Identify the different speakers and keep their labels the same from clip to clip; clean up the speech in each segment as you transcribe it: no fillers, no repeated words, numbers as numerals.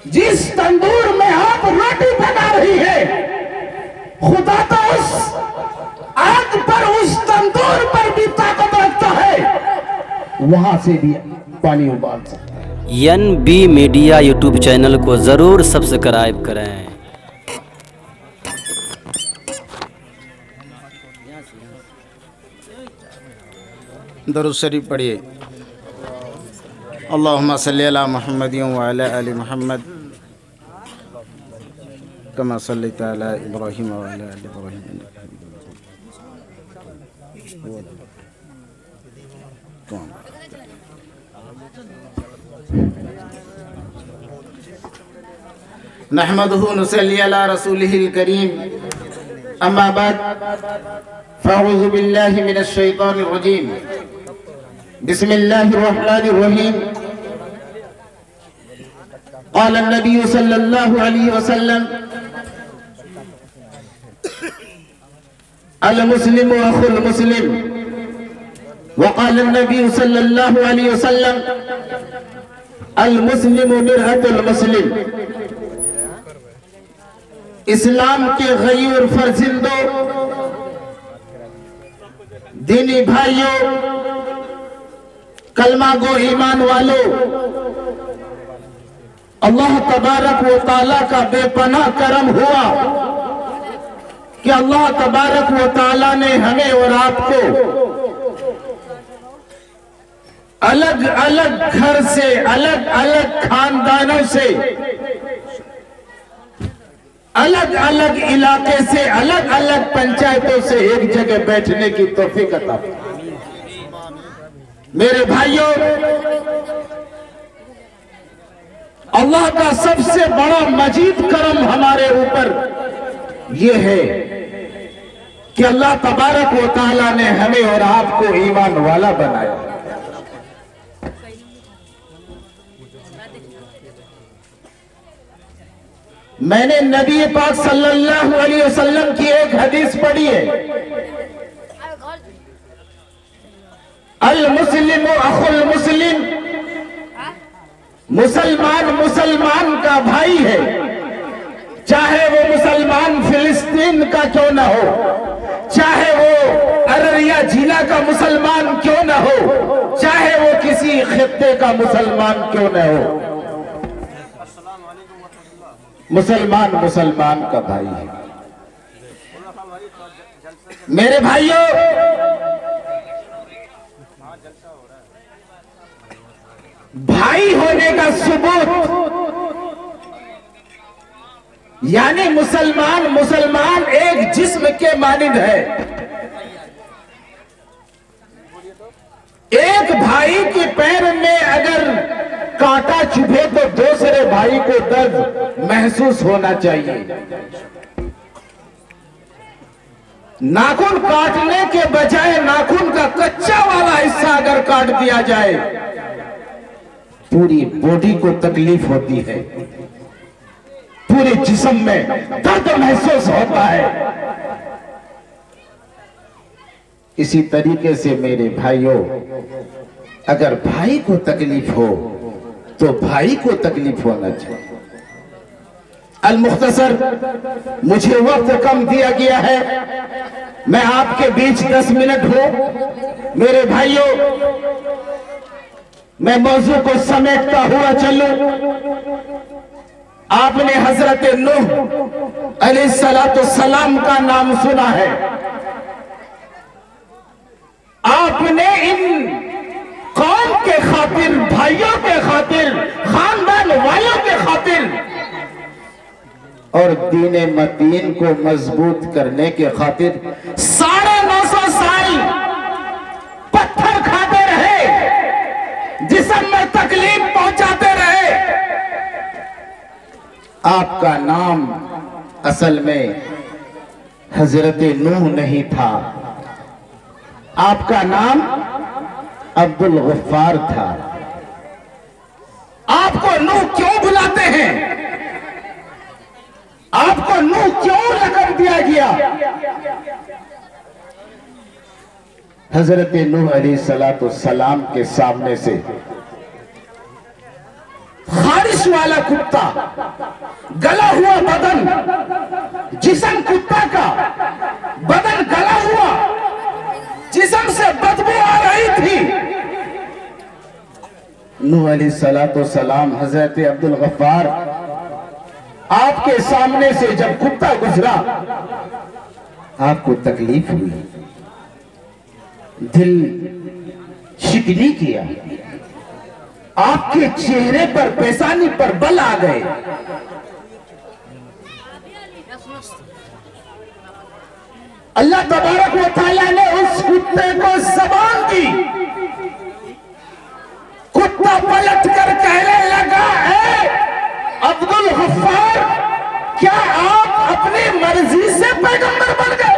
Speaker 1: जिस तंदूर में आप रोटी पका रही है, खुदा तो उस आग पर, उस तंदूर पर भी ताकत रखता है, वहां से भी पानी उबाल सकता है।
Speaker 2: NB मीडिया यूट्यूब चैनल को जरूर सब्सक्राइब करें।
Speaker 3: दरूद शरीफ पढ़िए। अल्लाहुम्मा सल्ली अला मुहम्मद व अला आलि मुहम्मद कमा सल्लैता अला इब्राहीम व अला आलि इब्राहीम। नहमदुहु व नुसल्ली अला रसूलिहिल करीम, अम्मा बाद, फ़अऊज़ु बिल्लाहि मिनश शैतानिर रजीम, बिस्मिल्लाहिर रहमानिर रहीम। क़ाल नबी सल्लल्लाहु अलैहि वसल्लम, अल मुस्लिमु अखुल मुस्लिम, व क़ाल नबी सल्लल्लाहु अलैहि वसल्लम, अल मुस्लिमु मिरअतुल मुस्लिम। इस्लाम के गयूर फर्जिंदों, दीनी भाइयों, कलमा गो ईमान वालों, अल्लाह तबारक व तआला का बेपनाह करम हुआ कि अल्लाह तबारक व तआला ने हमें और आपको अलग अलग घर से, अलग अलग खानदानों से, अलग अलग इलाके से, अलग अलग पंचायतों से एक जगह बैठने की तौफीक अता फरमाई। मेरे भाइयों, अल्लाह का सबसे बड़ा मजीद करम हमारे ऊपर यह है कि अल्लाह तबारक व तआला ने हमें और आपको ईमान वाला बनाया। मैंने नबी पाक सल्लल्लाहु अलैहि वसल्लम की एक हदीस पढ़ी है, अल मुस्लिम अखुल मुस्लिम, मुसलमान मुसलमान का भाई है, चाहे वो मुसलमान फिलिस्तीन का क्यों ना हो, चाहे वो अररिया जिला का मुसलमान क्यों ना हो, चाहे वो किसी खित्ते का मुसलमान क्यों ना हो, मुसलमान मुसलमान का भाई है। मेरे भाइयों, भाई होने का सबूत, यानी मुसलमान मुसलमान एक जिस्म के मानिंद है। एक भाई के पैर में अगर कांटा चुभे तो दूसरे भाई को दर्द महसूस होना चाहिए। नाखून काटने के बजाय नाखून का कच्चा वाला हिस्सा अगर काट दिया जाए, पूरी बॉडी को तकलीफ होती है, पूरे जिस्म में दर्द महसूस होता है। इसी तरीके से मेरे भाइयों, अगर भाई को तकलीफ हो तो भाई को तकलीफ होना चाहिए। अल मुख्तसर, मुझे वक्त कम दिया गया है, मैं आपके बीच 10 मिनट हूं। मेरे भाइयों, मैं मौजू को समेटता हुआ चलूं। आपने हजरत नूह अलैहिस्सलाम का नाम सुना है। आपने इन कौम के खातिर, भाइयों के खातिर, खानदान वालों के खातिर और दीन मतीन को मजबूत करने के खातिर 950 साल पत्थर खाते रहे, जिस्म में तकलीफ पहुंचाते रहे। आपका नाम असल में हजरत नूह नहीं था, आपका नाम अब्दुल गफ्फार था। आपको नूह क्यों बुलाते हैं? आपको नूह क्यों लक़ब दिया गया? हजरत नूह अलैहिस्सलाम के सामने से
Speaker 1: खारिश वाला कुत्ता, गला हुआ बदन, जिस्म कुत्ता का, बदन गला हुआ, जिस्म से बदबू आ रही थी। नूह अलैहिस्सलाम हजरत अब्दुल गफ्फार आपके सामने से जब कुत्ता गुजरा, आपको तकलीफ हुई, दिल शिकनी किया, आपके चेहरे पर, पेशानी पर बल आ गए। अल्लाह तबारक व तआला ने उस कुत्ते को ज़बान दी। कुत्ता पलट कर कहने लगा, है अब्दुल गफ्फार, क्या आप अपनी मर्जी से पैगंबर बन गए?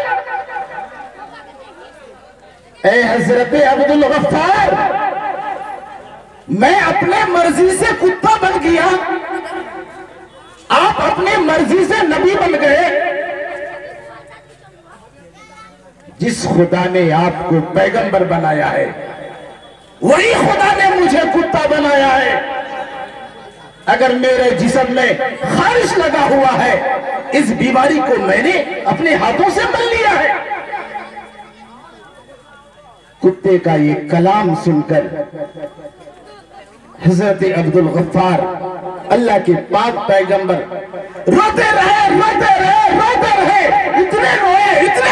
Speaker 1: ए हजरत अब्दुल गफ्फार, मैं अपने मर्जी से कुत्ता बन गया, आप अपनी मर्जी से नबी बन गए। जिस खुदा ने आपको पैगंबर बनाया है, वही खुदा ने मुझे कुत्ता बनाया है। अगर मेरे जिस्म में खारिश लगा हुआ है, इस बीमारी को मैंने अपने हाथों से मल लिया है। कुत्ते का ये कलाम सुनकर हजरत अब्दुल गफ्फार अल्लाह के पाक पैगंबर रोते रहे, रोते रहे, रोते रहे, इतने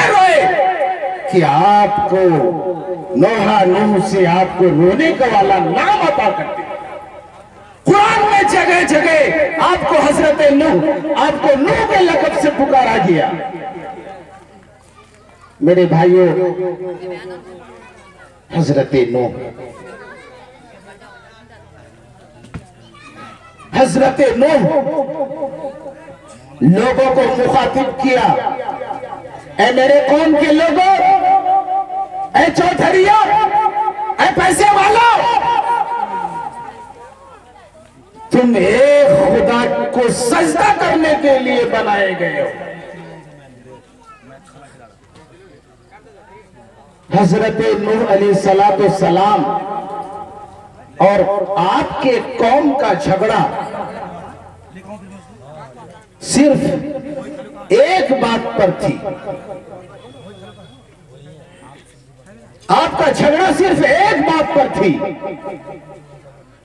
Speaker 1: रोए कि आपको नूह से आपको रोने का वाला नाम अता करते। कुरान में जगह जगह आपको हजरत नूह, आपको नूह के लक़ब से पुकारा गया। मेरे भाइयों, हजरत नूह, हजरत नूह लोगों को मुखातिब किया, ऐ मेरे कौम के लोगों, ऐ चौधरियों, ऐ पैसे वालों, तुम एक खुदा को सजदा करने के लिए बनाए गए हो। हजरत नूह अलैहिस्सलाम और आपके कौम का झगड़ा सिर्फ एक बात पर थी। आपका झगड़ा सिर्फ एक बात पर थी।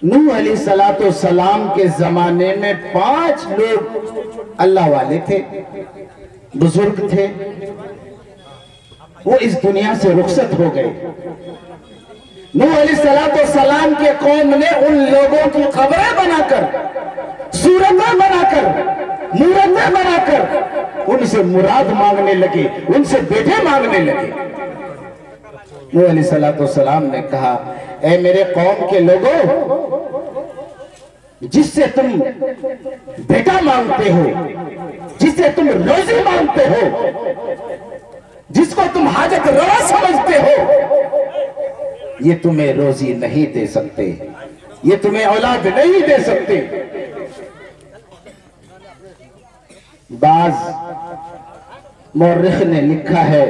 Speaker 1: नूह अलैहिस्सलाम के जमाने में 5 लोग अल्लाह वाले थे, बुजुर्ग थे, वो इस दुनिया से रुखसत हो गए। नूह अलैहिस्सलाम के कौम ने उन लोगों की कब्रें बनाकर, सूरतें बनाकर, मूरतें बनाकर उनसे मुराद मांगने लगे, उनसे बेटे मांगने लगे। नूह अलैहिस्सलाम ने कहा, ऐ मेरे कौम के लोगों, जिससे तुम बेटा मांगते हो, जिससे तुम रोजी मांगते हो, जिसको तुम हाजत रवा समझते हो, ये तुम्हें रोजी नहीं दे सकते, ये तुम्हें औलाद नहीं दे सकते। बाज मौर्रिख ने लिखा है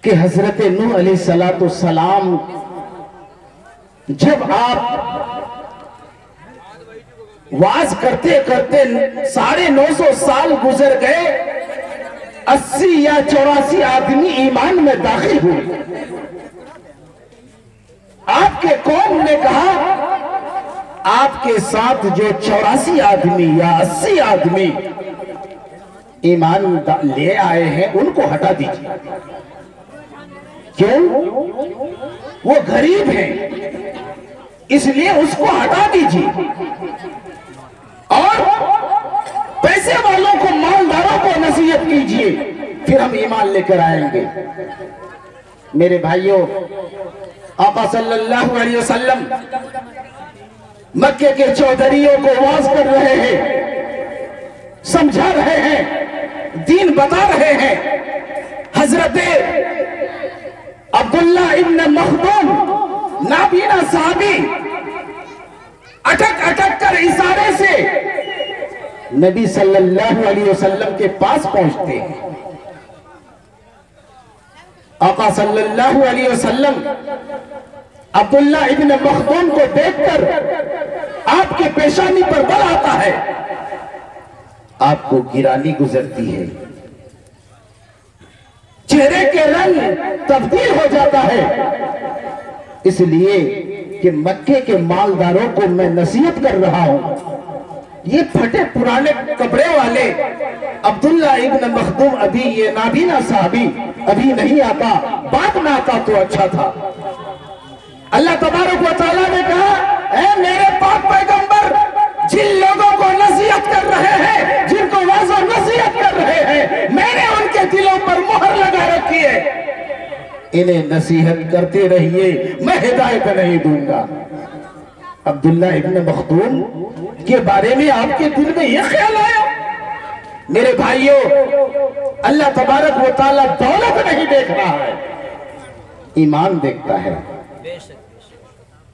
Speaker 1: कि हजरत नूह अलैहिस्सलाम जब आप वाज करते करते 950 साल गुजर गए, 80 या 84 आदमी ईमान में दाखिल हुए। आपके कौम ने कहा, आपके साथ जो 84 आदमी या 80 आदमी ईमान ले आए हैं, उनको हटा दीजिए। क्यों? वो गरीब हैं, इसलिए उसको हटा दीजिए और पैसे वालों को, मालदारों को नसीहत कीजिए, फिर हम ईमान लेकर आएंगे। मेरे भाइयों, आका सल्लल्लाहु अलैहि वसल्लम मक्के के चौधरियों को वाज कर रहे हैं, समझा रहे हैं, दीन बता रहे हैं। हजरत अब्दुल्ला इब्न मखदूम नाबीना साहबी अटक अटक कर इशारे से नबी सल्लल्लाहु अलैहि वसल्लम के पास पहुंचते हैं। आका सल्लल्लाहु अलैहि वसल्लम अब्दुल्ला इब्न मखदूम को देखकर आपके पेशानी पर बल आता है,
Speaker 3: आपको गिरानी गुजरती है,
Speaker 1: चेहरे के रंग तब्दील हो जाता है।
Speaker 3: इसलिए कि मक्के के मालदारों को मैं नसीहत कर रहा हूं,
Speaker 1: ये फटे पुराने कपड़े वाले अब्दुल्ला इब्न मखदूम अभी ये नाबीना साहबी अभी नहीं आता, बाद में आता तो अच्छा था। अल्लाह तबारक व तआला ने कहा, ऐ मेरे पाक पैगंबर, जिन लोगों को नसीहत कर रहे हैं, जिनको वाज़ो नसीहत कर रहे हैं, मैंने उनके दिलों पर मोहर लगा रखी है,
Speaker 3: इन्हें नसीहत करते रहिए, मैं हिदायत नहीं दूंगा।
Speaker 1: अब्दुल्ला इब्न मखदूम के बारे में आपके दिल में यह ख्याल आया? मेरे भाइयों, अल्लाह तबारक व तआला दौलत नहीं देख रहा है,
Speaker 3: ईमान देखता है,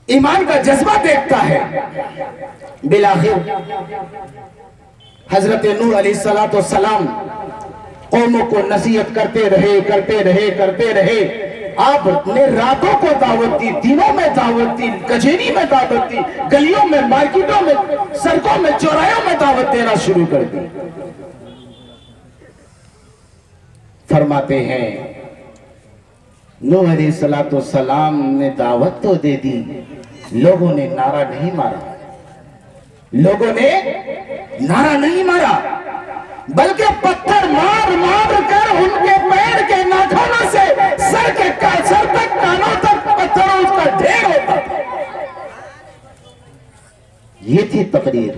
Speaker 1: ईमान का जज्बा देखता है। बिलाखिर हजरत नूह अलैहिस्सलाम कौमों को नसीहत करते रहे। आपने रातों को दावत दी, दिनों में दावत दी, कचहरी में दावत दी, गलियों में, मार्केटों में, सड़कों में, चौराहों में दावत देना शुरू कर दी।
Speaker 3: फरमाते हैं नूह अलैहिस्सलाम ने दावत तो दे दी, लोगों ने नारा नहीं मारा,
Speaker 1: लोगों ने नारा नहीं मारा, बल्कि पत्थर मार मार कर उनके पैर के नाखूनों से सर तक कानों तक पत्थरों का ढेर होता था।
Speaker 3: ये थी तकरीर।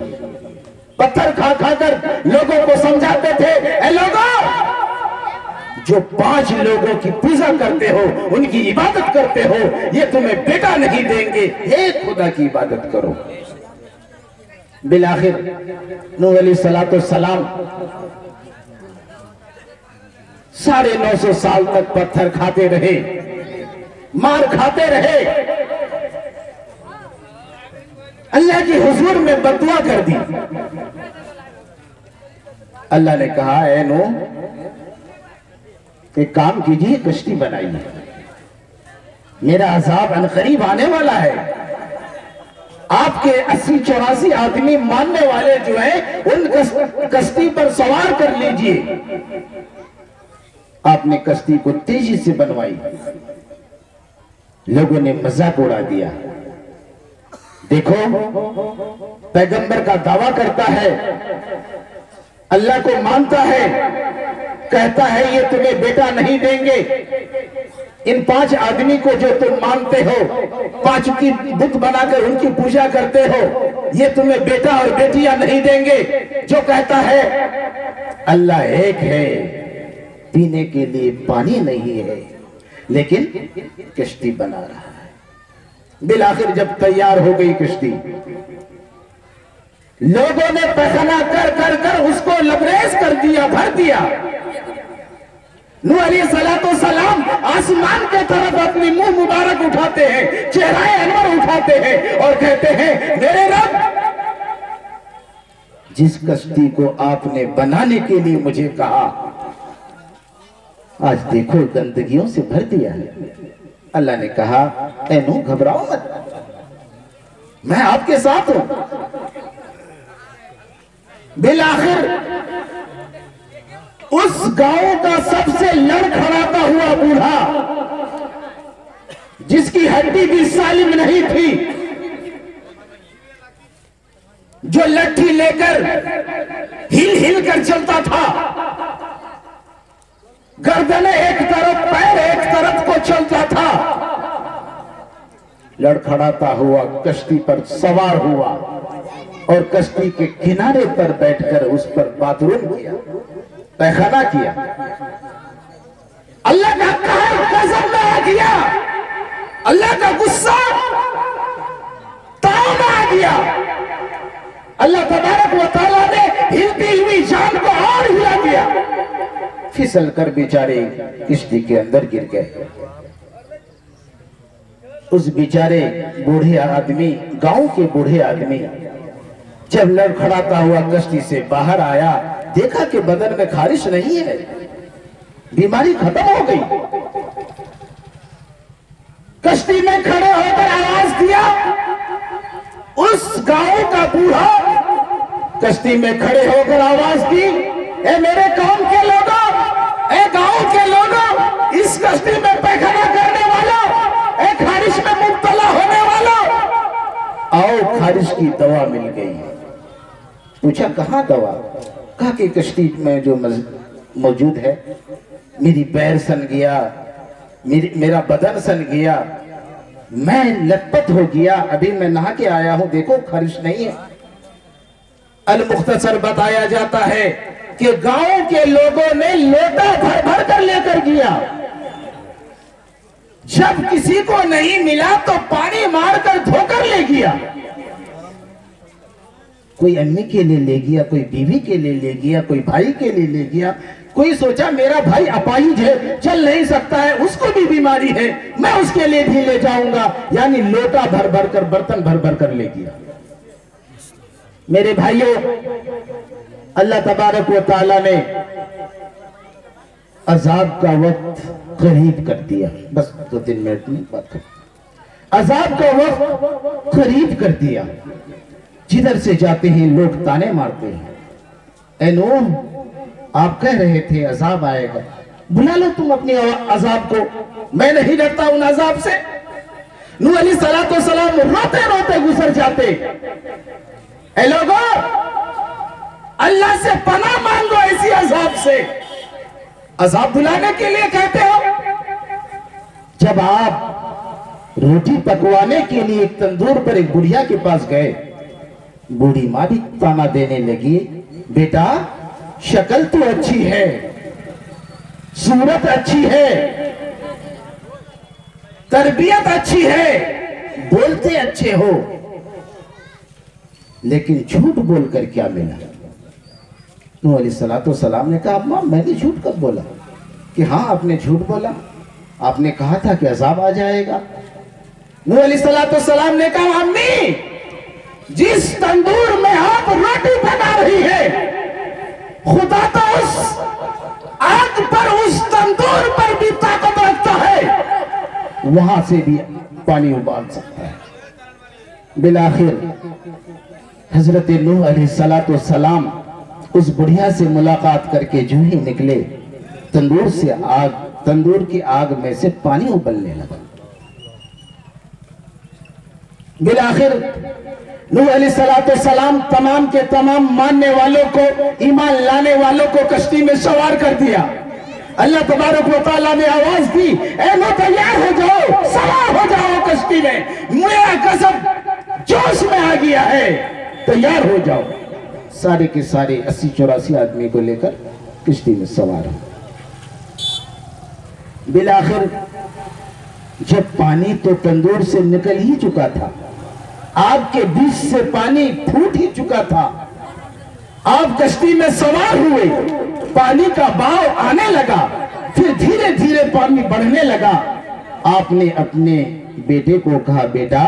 Speaker 1: पत्थर खा खाकर लोगों को समझाते थे, ऐ लोगों, जो 5 लोगों की पूजा करते हो, उनकी इबादत करते हो, ये तुम्हें बेटा नहीं देंगे,
Speaker 3: एक खुदा की इबादत करो।
Speaker 1: बिलाखिर नूह अलैहिस्सलाम 950 साल तक पत्थर खाते रहे, मार खाते रहे, अल्लाह की हुजूर में बददुआ कर दी।
Speaker 3: अल्लाह ने कहा, ऐ नूह, एक काम कीजिए, कश्ती बनाइए,
Speaker 1: मेरा अज़ाब अनकरीब आने वाला है। आपके 80-84 आदमी मानने वाले जो हैं, उन कश्ती पर सवार कर लीजिए।
Speaker 3: आपने कश्ती को तेजी से बनवाई, लोगों ने मजाक उड़ा दिया।
Speaker 1: देखो, पैगंबर का दावा करता है, अल्लाह को मानता है, कहता है ये तुम्हें बेटा नहीं देंगे। इन 5 आदमी को जो तुम मानते हो, 5 की बुत बनाकर उनकी पूजा करते हो, ये तुम्हें बेटा और बेटियां नहीं देंगे। जो कहता है
Speaker 3: अल्लाह एक है, पीने के लिए पानी नहीं है, लेकिन कश्ती बना रहा है।
Speaker 1: बिलाखिर जब तैयार हो गई कश्ती, लोगों ने पैखाना कर कर कर उसको लबरेज कर दिया, भर दिया। नूह अलैहिस्सलाम आसमान के तरफ अपनी मुंह मुबारक उठाते हैं, चेहराए अनवर उठाते हैं और कहते हैं, मेरे रब,
Speaker 3: जिस कश्ती को आपने बनाने के लिए मुझे कहा, आज देखो गंदगियों से भर दिया है। अल्लाह ने कहा, ऐ नूह, घबराओ मत,
Speaker 1: मैं आपके साथ हूं। बिलाखिर उस गांव का सबसे लड़खड़ाता हुआ बूढ़ा, जिसकी हड्डी भी सालिम नहीं थी, जो लट्ठी लेकर हिल हिल कर चलता था, गर्दनें एक तरफ, पैर एक तरफ को चलता था,
Speaker 3: लड़खड़ाता हुआ कश्ती पर सवार हुआ और कश्ती के किनारे पर बैठकर उस पर बाथरूम किया, पैखाना किया।
Speaker 1: अल्लाह का कहर गजब में आ गया, अल्लाह का गुस्सा ताव में आ गया। अल्लाह तबारक व तआला ने हिलती हुई जान को और हिला दिया।
Speaker 3: फिसल कर बेचारे किश्ती के अंदर गिर गए। उस बेचारे बूढ़े आदमी, गांव के बूढ़े आदमी, जब लड़खड़ाता हुआ कश्ती से बाहर आया, देखा कि बदन में खारिश नहीं है, बीमारी खत्म हो गई।
Speaker 1: कश्ती में खड़े होकर आवाज दिया। उस गांव का बूढ़ा कश्ती में खड़े होकर आवाज दी, ए मेरे कौम के लोगों, ए गांव के लोगों, इस कश्ती में पैखाना करने वालों, ए खारिश में मुब्तला होने वालों, आओ खारिश की दवा मिल गई। पूछा कहां दवा? कहा कि कश्ती में जो मौजूद है, मेरी पैर सन गया, मेरा बदन सन गया, मैं लथपथ हो गया, अभी मैं नहा के आया हूं, देखो खारिश नहीं है। अल मुख्तसर बताया जाता है कि गांव के लोगों ने लोटा भर भर कर लेकर गया। जब किसी को नहीं मिला तो पानी मारकर धोकर ले गया। कोई अम्मी के लिए ले गया, कोई बीवी के लिए ले गया, कोई भाई के लिए ले गया, कोई सोचा मेरा भाई अपाहिज है, चल नहीं सकता है, उसको भी बीमारी है, मैं उसके लिए भी ले जाऊंगा। यानी लोटा भर भर कर, बर्तन भर भर कर ले गया। मेरे भाइयों, अल्लाह तबारक व तआला ने अजाब का वक्त करीब कर दिया। बस 2-3 मिनट में बात कर। अजाब का वक्त करीब कर दिया। जिधर से जाते हैं लोग ताने मारते हैं, ऐ नूह, आप कह रहे थे अजाब आएगा, बुला लो तुम अपने अजाब को, मैं नहीं डरता उन अजाब से। नूह अलैहिस्सलाम रोते रोते गुजर जाते। ऐ लोगों, अल्लाह से पनाह मांगो ऐसी अजाब से। अजाब बुलाने के लिए कहते हो? जब आप रोटी पकवाने के लिए एक तंदूर पर एक बुढ़िया के पास गए, बूढ़ी माँ भी ताना देने लगी, बेटा शक्ल तो अच्छी है, सूरत अच्छी है, तरबियत अच्छी है, बोलते अच्छे हो, लेकिन झूठ बोलकर क्या मिला? नूह अलैहिस्सलाम ने कहा, अम्मा मैंने झूठ कब बोला? कि हाँ आपने झूठ बोला, आपने कहा था कि अजाब आ जाएगा। नूह अलैहिस्सलाम ने कहा, अम्मी जिस तंदूर में आप रोटी पका रही है, खुदा तो उस आग पर, उस तंदूर पर भी ताकत रखता है, वहां से भी पानी उबाल सकता है। बिलाखिर हजरत नूह अलैहिस्सलाम उस बुढ़िया से मुलाकात करके जो ही निकले, तंदूर की आग में से पानी उबलने लगा। बिलाखिर नूह अलैहिस्सलाम तमाम के तमाम मानने वालों को, ईमान लाने वालों को कश्ती में सवार कर दिया। अल्लाह तबारक व तआला ने आवाज दी, ऐ नूह तैयार हो जाओ, सवार हो जाओ कश्ती में, मेरा कसम जोश में आ गया है, तैयार हो जाओ। सारे के सारे 80-84 आदमी को लेकर कश्ती में सवार हो। बिलाखिर जब पानी तो तंदूर से निकल ही चुका था, आग के बीच से पानी फूट ही चुका था, आप कश्ती में सवार हुए, पानी का बहाव आने लगा, फिर धीरे धीरे पानी बढ़ने लगा। आपने अपने बेटे को कहा, बेटा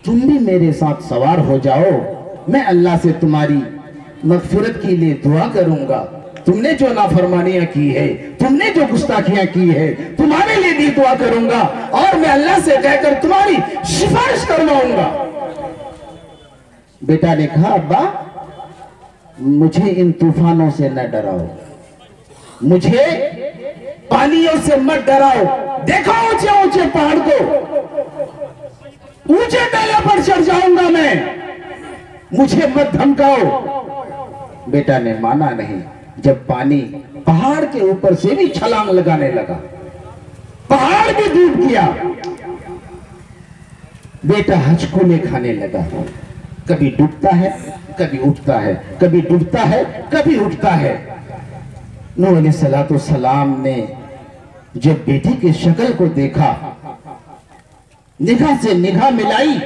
Speaker 1: तुम भी मेरे साथ सवार हो जाओ, मैं अल्लाह से तुम्हारी मगफिरत के लिए दुआ करूंगा, तुमने जो नाफरमानियां की है, तुमने जो गुस्ताखियां की है, तुम्हारे लिए भी दुआ करूंगा और मैं अल्लाह से कहकर तुम्हारी सिफारिश करवाऊंगा। बेटा ने कहा, अब्बा मुझे इन तूफानों से न डराओ, मुझे पानियों से मत डराओ, देखो ऊंचे ऊंचे पहाड़ को, ऊंचे टीले पर चढ़ जाऊंगा मैं, मुझे मत धमकाओ। बेटा ने माना नहीं। जब पानी पहाड़ के ऊपर से भी छलांग लगाने लगा, पहाड़ भी डूब गया, बेटा हचकोले खाने लगा, कभी डूबता है कभी उठता है, कभी डूबता है कभी उठता है। नूह अलैहिस्सलाम ने जब बेटी की शक्ल को देखा, निगाह से निगाह मिलाई,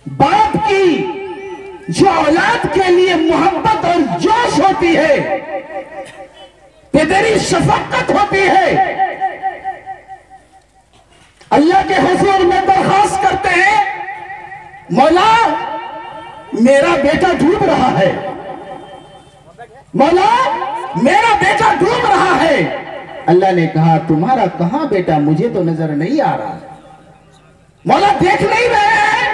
Speaker 1: बाप की जो औलाद के लिए मोहब्बत और जोश होती है, पेदरी शफकत होती है, अल्लाह के हुजूर में दरखास्त करते हैं, मौला मेरा बेटा डूब रहा है, मौला मेरा बेटा डूब रहा है,
Speaker 3: अल्लाह ने कहा तुम्हारा कहां बेटा, मुझे तो नजर नहीं आ रहा।
Speaker 1: मौला देख नहीं रहे हैं,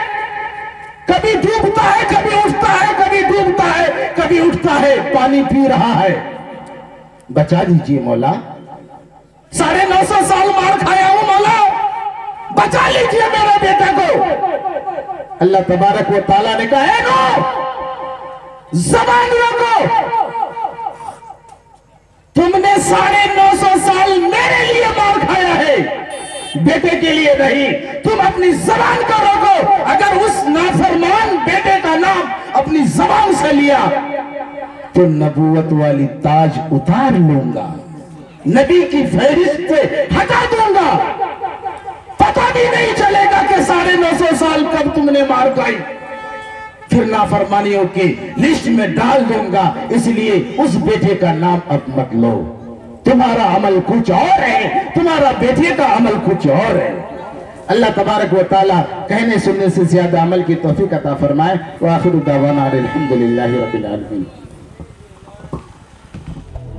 Speaker 1: कभी डूबता है, कभी उठता है, कभी डूबता है, कभी उठता है, पानी पी रहा है।
Speaker 3: बचा दीजिए मौला।
Speaker 1: 950 साल मार खाया हूं मौला, बचा लीजिए मेरे बेटे को।
Speaker 3: अल्लाह तबारक व तआला ने कहा है
Speaker 1: नो, जबान रखो, तुमने 950 साल मेरे लिए मार खाया है, बेटे के लिए नहीं। तुम अपनी जबान को रोको। अगर उस नाफरमान बेटे का नाम अपनी जबान से लिया
Speaker 3: तो नबूवत वाली ताज उतार लूंगा,
Speaker 1: नबी की फहरिस्त से हटा दूंगा, पता भी नहीं चलेगा कि 950 साल कब तुमने मार खाई, फिर नाफरमानियों की लिस्ट में डाल दूंगा। इसलिए उस बेटे का नाम अब मत लो, तुम्हारा अमल कुछ और है, तुम्हारा बेटे का अमल कुछ और है। अल्लाह तबारक व तआला कहने सुनने से ज्यादा अमल की तौफीक अता फरमाए। व आखिरु दावाना अल्हम्दुलिल्लाहि रब्बिल आलमीन।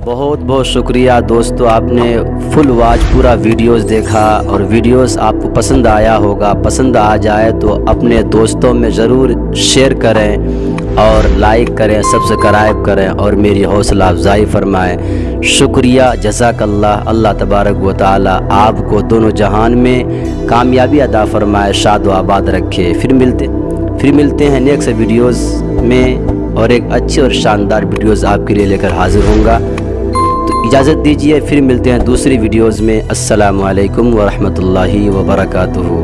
Speaker 2: बहुत बहुत शुक्रिया दोस्तों, आपने फुल वॉच पूरा वीडियोस देखा और वीडियोस आपको पसंद आया होगा। पसंद आ जाए तो अपने दोस्तों में ज़रूर शेयर करें और लाइक करें, सब्सक्राइब करें और मेरी हौसला अफजाई फरमाएं। शुक्रिया, जज़ाकल्लाह। अल्लाह तबारक व तआला आपको दोनों जहान में कामयाबी अता फरमाए, शाद व आबाद रखे। फिर मिलते हैं नेक्स्ट वीडियोज़ में और एक अच्छी और शानदार वीडियोज़ आपके लिए लेकर हाजिर होऊंगा। तो इजाज़त दीजिए, फिर मिलते हैं दूसरी वीडियोज़ में। अस्सलामु अलैकुम व रहमतुल्लाहि व बरकातुहू।